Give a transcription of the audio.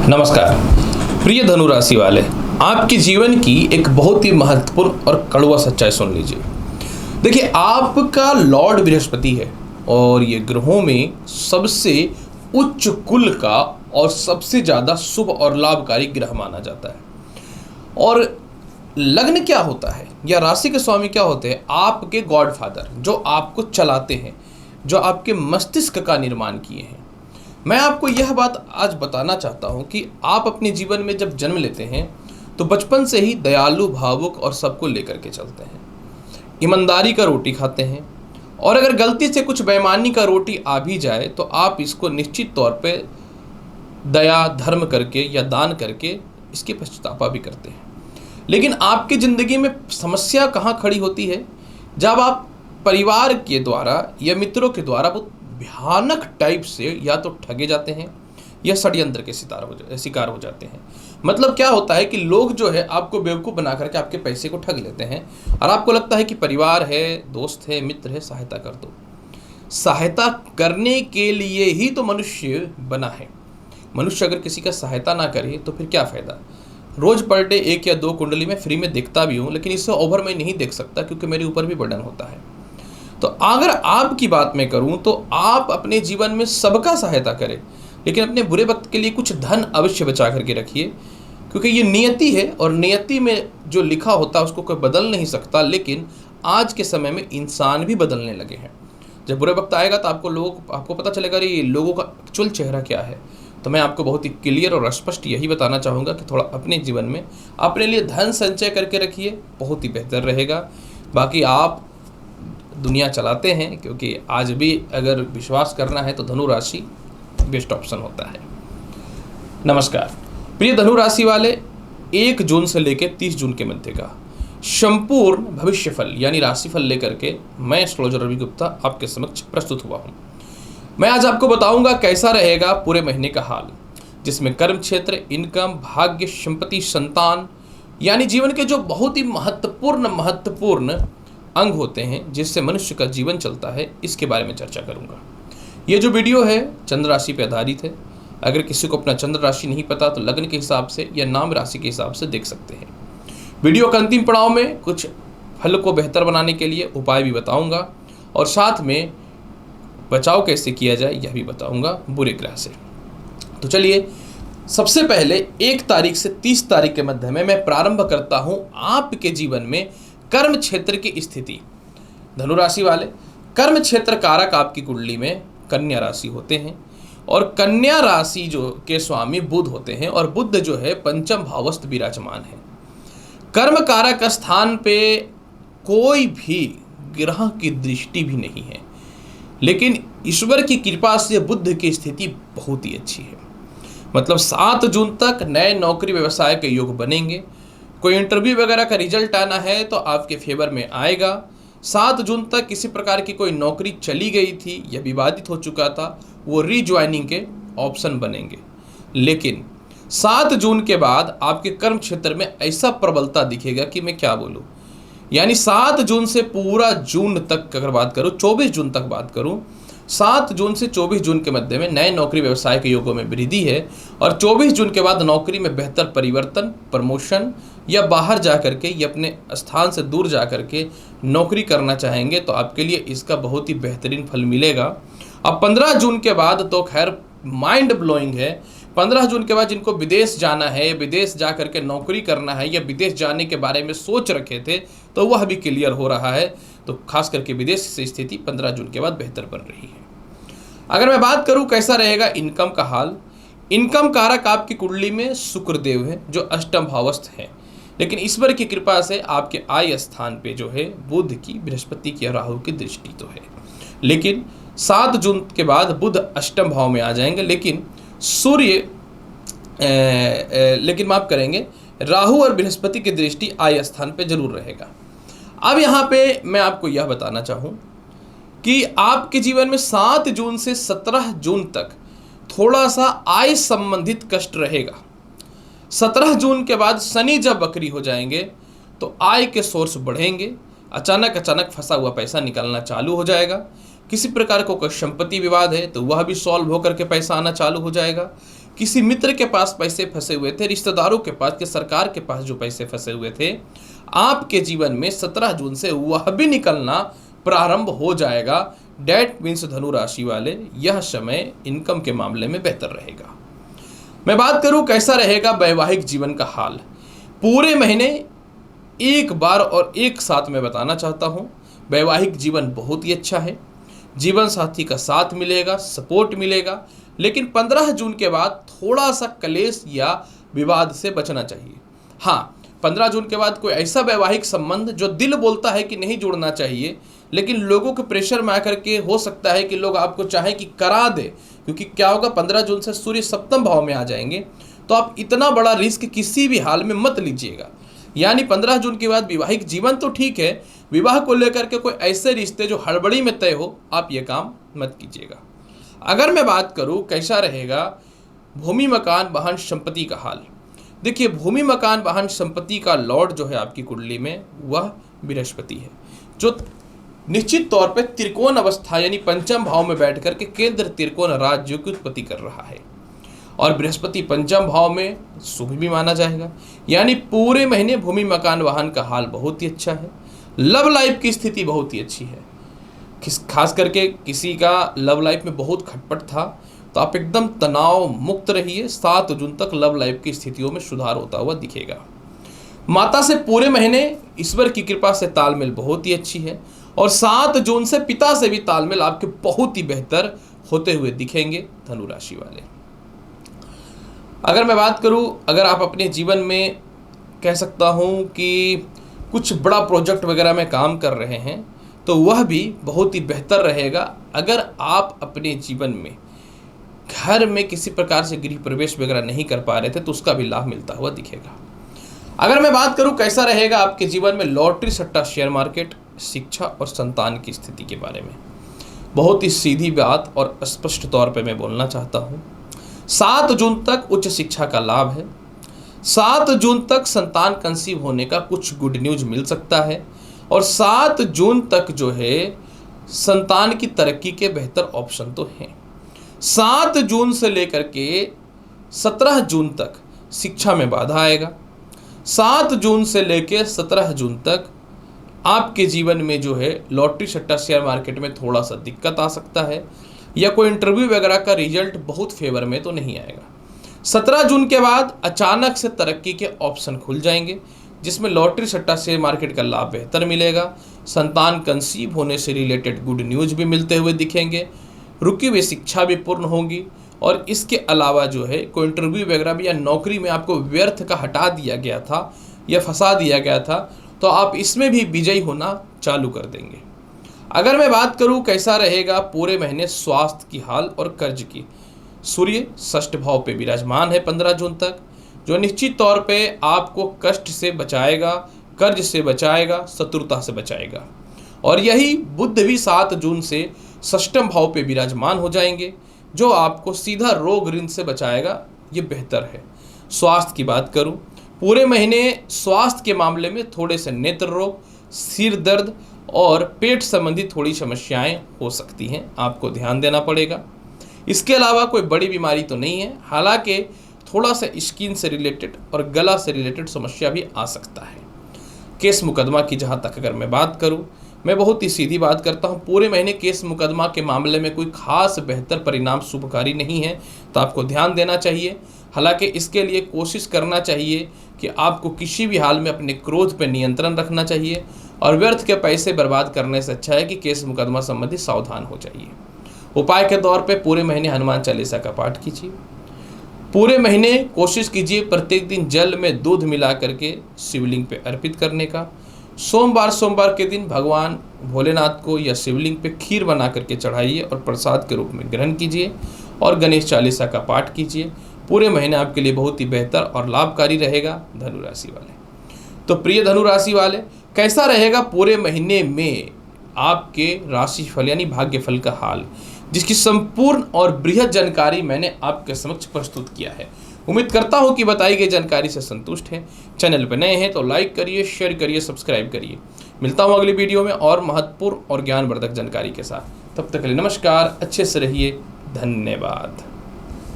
नमस्कार प्रिय धनु राशि वाले, आपके जीवन की एक बहुत ही महत्वपूर्ण और कड़वा सच्चाई सुन लीजिए। देखिए, आपका लॉर्ड बृहस्पति है और ये ग्रहों में सबसे उच्च कुल का और सबसे ज़्यादा शुभ और लाभकारी ग्रह माना जाता है। और लग्न क्या होता है या राशि के स्वामी क्या होते हैं? आपके गॉडफादर, जो आपको चलाते हैं, जो आपके मस्तिष्क का निर्माण किए हैं। मैं आपको यह बात आज बताना चाहता हूं कि आप अपने जीवन में जब जन्म लेते हैं तो बचपन से ही दयालु, भावुक और सबको लेकर के चलते हैं। ईमानदारी का रोटी खाते हैं और अगर गलती से कुछ बेईमानी का रोटी आ भी जाए तो आप इसको निश्चित तौर पे दया, धर्म करके या दान करके इसके पश्चातापा भी करते हैं। लेकिन आपकी ज़िंदगी में समस्या कहाँ खड़ी होती है? जब आप परिवार के द्वारा या मित्रों के द्वारा वो भयानक टाइप से या तो ठगे जाते हैं या षड्यंत्र के शिकार हो जाते हैं। मतलब क्या होता है कि लोग जो है आपको बेवकूफ़ बना करके आपके पैसे को ठग लेते हैं और आपको लगता है कि परिवार है, दोस्त है, मित्र है, सहायता कर दो। सहायता करने के लिए ही तो मनुष्य बना है। मनुष्य अगर किसी का सहायता ना करे तो फिर क्या फ़ायदा? रोज़ पर डे 1 या 2 कुंडली में फ्री में देखता भी हूँ, लेकिन इससे ओवर मैं नहीं देख सकता क्योंकि मेरे ऊपर भी बर्डन होता है। तो अगर आपकी बात मैं करूं तो आप अपने जीवन में सबका सहायता करें, लेकिन अपने बुरे वक्त के लिए कुछ धन अवश्य बचा करके रखिए, क्योंकि ये नियति है और नियति में जो लिखा होता है उसको कोई बदल नहीं सकता। लेकिन आज के समय में इंसान भी बदलने लगे हैं। जब बुरे वक्त आएगा तो आपको पता चलेगा ये लोगों का एक्चुअल चेहरा क्या है। तो मैं आपको बहुत ही क्लियर और स्पष्ट यही बताना चाहूँगा कि थोड़ा अपने जीवन में अपने लिए धन संचय करके रखिए, बहुत ही बेहतर रहेगा। बाकी आप दुनिया चलाते हैं, क्योंकि आज भी अगर विश्वास करना है तो धनु राशि बेस्ट ऑप्शन होता है। नमस्कार प्रिय धनु राशि वाले, 1 जून से लेकर 30 जून के मध्य का संपूर्ण भविष्यफल यानी राशिफल लेकर के मैं एस्ट्रोलॉजर रवि गुप्ता आपके समक्ष प्रस्तुत हुआ हूँ। मैं आज आपको बताऊंगा कैसा रहेगा पूरे महीने का हाल, जिसमें कर्म क्षेत्र, इनकम, भाग्य, संपत्ति, संतान यानी जीवन के जो बहुत ही महत्वपूर्ण अंग होते हैं जिससे मनुष्य का जीवन चलता है, इसके बारे में चर्चा करूंगा। ये जो वीडियो है चंद्र राशि पर आधारित है। अगर किसी को अपना चंद्र राशि नहीं पता तो लग्न के हिसाब से या नाम राशि के हिसाब से देख सकते हैं। वीडियो के अंतिम पड़ाव में कुछ फल को बेहतर बनाने के लिए उपाय भी बताऊंगा और साथ में बचाव कैसे किया जाए यह भी बताऊंगा बुरे ग्रह से। तो चलिए, सबसे पहले 1 तारीख से 30 तारीख के मध्य में मैं प्रारंभ करता हूं आपके जीवन में कर्म क्षेत्र की स्थिति। धनु राशि वाले, कर्म क्षेत्र कारक आपकी कुंडली में कन्या राशि होते हैं और कन्या राशि जो के स्वामी बुध होते हैं और बुध जो है पंचम भावस्थ विराजमान है। कर्म कारक स्थान पे कोई भी ग्रह की दृष्टि भी नहीं है, लेकिन ईश्वर की कृपा से बुध की स्थिति बहुत ही अच्छी है। मतलब 7 जून तक नए नौकरी व्यवसाय के योग बनेंगे। कोई इंटरव्यू वगैरह का रिजल्ट आना है तो आपके फेवर में आएगा। 7 जून तक किसी प्रकार की कोई नौकरी चली गई थी या विवादित हो चुका था, वो रीज्वाइनिंग के ऑप्शन बनेंगे। लेकिन 7 जून के बाद आपके कर्म क्षेत्र में ऐसा प्रबलता दिखेगा कि मैं क्या बोलूँ। यानी 7 जून से पूरा जून तक अगर बात करूँ, 24 जून तक बात करूँ, 7 जून से 24 जून के मध्य में नए नौकरी व्यवसाय के योगों में वृद्धि है और 24 जून के बाद नौकरी में बेहतर परिवर्तन, प्रमोशन या बाहर जा करके या अपने स्थान से दूर जा करके नौकरी करना चाहेंगे तो आपके लिए इसका बहुत ही बेहतरीन फल मिलेगा। अब 15 जून के बाद तो खैर माइंड ब्लोइंग है। 15 जून के बाद जिनको विदेश जाना है, विदेश जा करके नौकरी करना है या विदेश जाने के बारे में सोच रखे थे तो वह भी क्लियर हो रहा है। तो खास करके विदेश से स्थिति 15 जून के बाद बेहतर बन रही है। अगर मैं बात करूं कैसा रहेगा इनकम का हाल, इनकम कारक आपकी कुंडली में शुक्रदेव है जो अष्टम भावस्थ है, लेकिन ईश्वर की कृपा से आपके आय स्थान पे जो है बुध की, बृहस्पति की, राहु की दृष्टि तो है। लेकिन 7 जून के बाद बुध अष्टम भाव में आ जाएंगे, लेकिन माफ करेंगे, राहु और बृहस्पति की दृष्टि आय स्थान पे जरूर रहेगा। अब यहाँ पे मैं आपको यह बताना चाहूँ कि आपके जीवन में 7 जून से 17 जून तक थोड़ा सा आय संबंधित कष्ट रहेगा। 17 जून के बाद शनि जब वक्री हो जाएंगे तो आय के सोर्स बढ़ेंगे। अचानक फंसा हुआ पैसा निकलना चालू हो जाएगा। किसी प्रकार को कोई संपत्ति विवाद है तो वह भी सॉल्व होकर के पैसा आना चालू हो जाएगा। किसी मित्र के पास पैसे फंसे हुए थे, रिश्तेदारों के पास या सरकार के पास जो पैसे फंसे हुए थे, आपके जीवन में 17 जून से वह भी निकलना प्रारंभ हो जाएगा। डेट मीन्स धनु राशि वाले, यह समय इनकम के मामले में बेहतर रहेगा। मैं बात करूं कैसा रहेगा वैवाहिक जीवन का हाल, पूरे महीने एक बार और एक साथ मैं बताना चाहता हूं। वैवाहिक जीवन बहुत ही अच्छा है, जीवन साथी का साथ मिलेगा, सपोर्ट मिलेगा, लेकिन 15 जून के बाद थोड़ा सा कलेश या विवाद से बचना चाहिए। हाँ, 15 जून के बाद कोई ऐसा वैवाहिक संबंध जो दिल बोलता है कि नहीं जुड़ना चाहिए, लेकिन लोगों के प्रेशर में आकर के हो सकता है कि लोग आपको चाहें कि करा दे, क्योंकि क्या होगा 15 जून से सूर्य सप्तम भाव में आ जाएंगे, तो आप इतना बड़ा रिस्क किसी भी हाल में मत लीजिएगा। यानी 15 जून के बाद वैवाहिक जीवन तो ठीक है, विवाह को लेकर के कोई ऐसे रिश्ते जो हड़बड़ी में तय हो, आप ये काम मत कीजिएगा। अगर मैं बात करूं कैसा रहेगा भूमि मकान वाहन संपत्ति का हाल, देखिए भूमि मकान वाहन संपत्ति का लॉर्ड जो है आपकी कुंडली में वह बृहस्पति है, जो निश्चित तौर पे त्रिकोण अवस्था यानी पंचम भाव में बैठ करके केंद्र त्रिकोण राज्यों की उत्पत्ति कर रहा है, और बृहस्पति पंचम भाव में शुभ भी माना जाएगा। यानी पूरे महीने भूमि मकान वाहन का हाल बहुत ही अच्छा है। लव लाइफ की स्थिति बहुत ही अच्छी है, खास करके किसी का लव लाइफ में बहुत खटपट था तो आप एकदम तनाव मुक्त रहिए। 7 जून तक लव लाइफ की स्थितियों में सुधार होता हुआ दिखेगा। माता से पूरे महीने ईश्वर की कृपा से तालमेल बहुत ही अच्छी है, और 7 जून से पिता से भी तालमेल आपके बहुत ही बेहतर होते हुए दिखेंगे धनु राशि वाले। अगर मैं बात करूं, अगर आप अपने जीवन में कह सकता हूं कि कुछ बड़ा प्रोजेक्ट वगैरह में काम कर रहे हैं, तो वह भी बहुत ही बेहतर रहेगा। अगर आप अपने जीवन में घर में किसी प्रकार से गृह प्रवेश वगैरह नहीं कर पा रहे थे, तो उसका भी लाभ मिलता हुआ दिखेगा। अगर मैं बात करूं कैसा रहेगा आपके जीवन में लॉटरी, सट्टा, शेयर मार्केट, शिक्षा और संतान की स्थिति के बारे में, बहुत ही सीधी बात और स्पष्ट तौर पे मैं बोलना चाहता हूं। 7 जून तक उच्च शिक्षा का लाभ है। 7 जून तक संतान कंसीव होने का कुछ गुड न्यूज मिल सकता है, और 7 जून तक जो है संतान की तरक्की के बेहतर ऑप्शन तो हैं। 7 जून से लेकर के 17 जून तक शिक्षा में बाधा आएगा। 7 जून से लेकर 17 जून तक आपके जीवन में जो है लॉटरी, सट्टा, शेयर मार्केट में थोड़ा सा दिक्कत आ सकता है, या कोई इंटरव्यू वगैरह का रिजल्ट बहुत फेवर में तो नहीं आएगा। 17 जून के बाद अचानक से तरक्की के ऑप्शन खुल जाएंगे, जिसमें लॉटरी, सट्टा, शेयर मार्केट का लाभ बेहतर मिलेगा। संतान कंसीव होने से रिलेटेड गुड न्यूज भी मिलते हुए दिखेंगे। रुकी हुई शिक्षा भी पूर्ण होगी, और इसके अलावा जो है कोई इंटरव्यू वगैरह भी या नौकरी में आपको व्यर्थ का हटा दिया गया था या फंसा दिया गया था, तो आप इसमें भी विजयी होना चालू कर देंगे। अगर मैं बात करूं कैसा रहेगा पूरे महीने स्वास्थ्य की हाल और कर्ज की, सूर्य षष्ठ भाव पे विराजमान है 15 जून तक, जो निश्चित तौर पे आपको कष्ट से बचाएगा, कर्ज से बचाएगा, शत्रुता से बचाएगा। और यही बुध भी 7 जून से षष्ठम भाव पे विराजमान हो जाएंगे, जो आपको सीधा रोग ऋण से बचाएगा। ये बेहतर है। स्वास्थ्य की बात करूं, पूरे महीने स्वास्थ्य के मामले में थोड़े से नेत्र रोग, सिर दर्द और पेट संबंधी थोड़ी समस्याएं हो सकती हैं, आपको ध्यान देना पड़ेगा। इसके अलावा कोई बड़ी बीमारी तो नहीं है, हालांकि थोड़ा सा स्किन से रिलेटेड और गला से रिलेटेड समस्या भी आ सकता है। केस मुकदमा की जहां तक अगर मैं बात करूं, मैं बहुत ही सीधी बात करता हूं, पूरे महीने केस मुकदमा के मामले में कोई खास बेहतर परिणाम शुभकारी नहीं है, तो आपको ध्यान देना चाहिए। हालांकि इसके लिए कोशिश करना चाहिए कि आपको किसी भी हाल में अपने क्रोध पर नियंत्रण रखना चाहिए, और व्यर्थ के पैसे बर्बाद करने से अच्छा है कि केस मुकदमा संबंधी सावधान हो जाइए। उपाय के तौर पे पूरे महीने हनुमान चालीसा का पाठ कीजिए। पूरे महीने कोशिश कीजिए प्रत्येक दिन जल में दूध मिला करके शिवलिंग पे अर्पित करने का। सोमवार के दिन भगवान भोलेनाथ को या शिवलिंग पे खीर बना करके चढ़ाइए और प्रसाद के रूप में ग्रहण कीजिए, और गणेश चालीसा का पाठ कीजिए। पूरे महीने आपके लिए बहुत ही बेहतर और लाभकारी रहेगा धनु राशि वाले। तो प्रिय धनु राशि वाले, कैसा रहेगा पूरे महीने में आपके राशि फल यानी भाग्य फल का हाल, जिसकी संपूर्ण और बृहद जानकारी मैंने आपके समक्ष प्रस्तुत किया है। उम्मीद करता हूं कि बताई गई जानकारी से संतुष्ट हैं। चैनल पर नए हैं तो लाइक करिए, शेयर करिए, सब्सक्राइब करिए। मिलता हूं अगली वीडियो में और महत्वपूर्ण और ज्ञानवर्धक जानकारी के साथ। तब तक के लिए नमस्कार, अच्छे से रहिए, धन्यवाद।